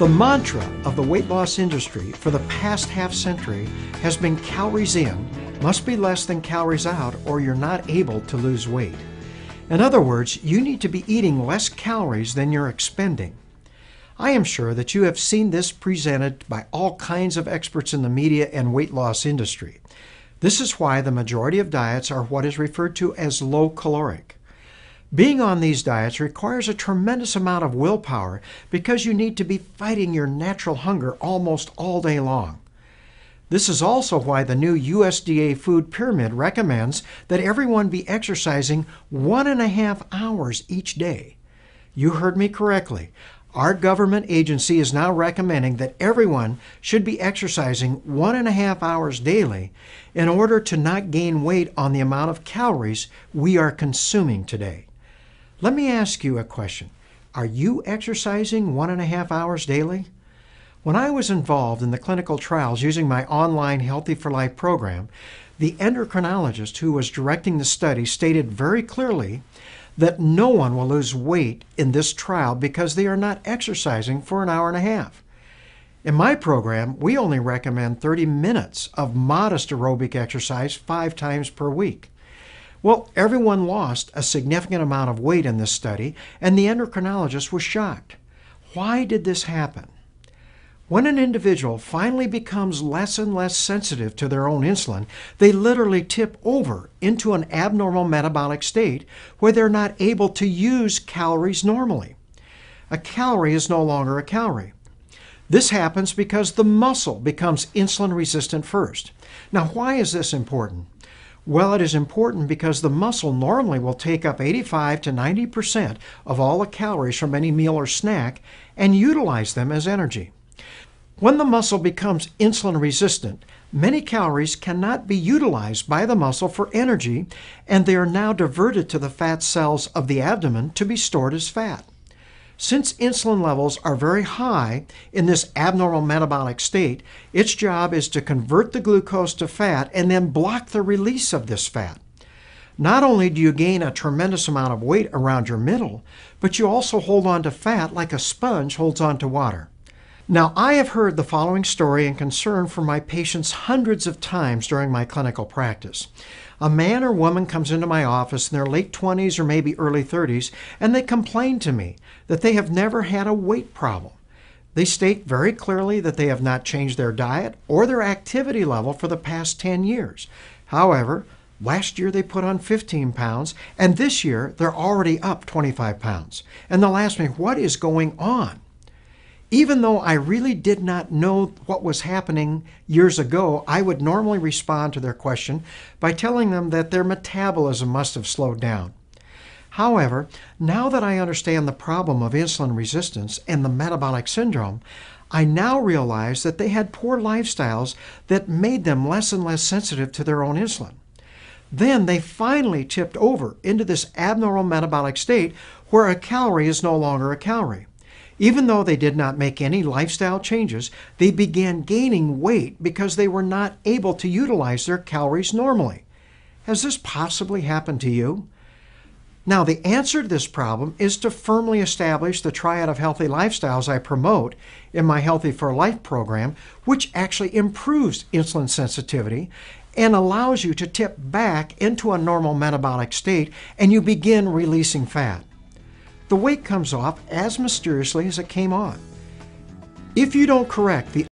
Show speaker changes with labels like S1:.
S1: The mantra of the weight loss industry for the past half-century has been calories in must be less than calories out or you're not able to lose weight. In other words, you need to be eating less calories than you're expending. I am sure that you have seen this presented by all kinds of experts in the media and weight loss industry. This is why the majority of diets are what is referred to as low caloric. Being on these diets requires a tremendous amount of willpower because you need to be fighting your natural hunger almost all day long. This is also why the new USDA food pyramid recommends that everyone be exercising 1.5 hours each day. You heard me correctly. Our government agency is now recommending that everyone should be exercising 1.5 hours daily in order to not gain weight on the amount of calories we are consuming today. Let me ask you a question. Are you exercising 1.5 hours daily? When I was involved in the clinical trials using my online Healthy for Life program, the endocrinologist who was directing the study stated very clearly that no one will lose weight in this trial because they are not exercising for 1.5 hours. In my program, we only recommend 30 minutes of modest aerobic exercise 5 times per week. Well, everyone lost a significant amount of weight in this study, and the endocrinologist was shocked. Why did this happen? When an individual finally becomes less and less sensitive to their own insulin, they literally tip over into an abnormal metabolic state where they're not able to use calories normally. A calorie is no longer a calorie. This happens because the muscle becomes insulin resistant first. Now, why is this important? Well, it is important because the muscle normally will take up 85 to 90% of all the calories from any meal or snack and utilize them as energy. When the muscle becomes insulin resistant, many calories cannot be utilized by the muscle for energy, and they are now diverted to the fat cells of the abdomen to be stored as fat. Since insulin levels are very high in this abnormal metabolic state, its job is to convert the glucose to fat and then block the release of this fat. Not only do you gain a tremendous amount of weight around your middle, but you also hold on to fat like a sponge holds on to water. Now, I have heard the following story and concern from my patients hundreds of times during my clinical practice. A man or woman comes into my office in their late 20s or maybe early 30s, and they complain to me that they have never had a weight problem. They state very clearly that they have not changed their diet or their activity level for the past 10 years. However, last year they put on 15 pounds, and this year they're already up 25 pounds. And they'll ask me, what is going on? Even though I really did not know what was happening years ago, I would normally respond to their question by telling them that their metabolism must have slowed down. However, now that I understand the problem of insulin resistance and the metabolic syndrome, I now realize that they had poor lifestyles that made them less and less sensitive to their own insulin. Then they finally tipped over into this abnormal metabolic state where a calorie is no longer a calorie. Even though they did not make any lifestyle changes, they began gaining weight because they were not able to utilize their calories normally. Has this possibly happened to you? Now, the answer to this problem is to firmly establish the triad of healthy lifestyles I promote in my Healthy for Life program, which actually improves insulin sensitivity and allows you to tip back into a normal metabolic state, and you begin releasing fat. The weight comes off as mysteriously as it came on. If you don't correct the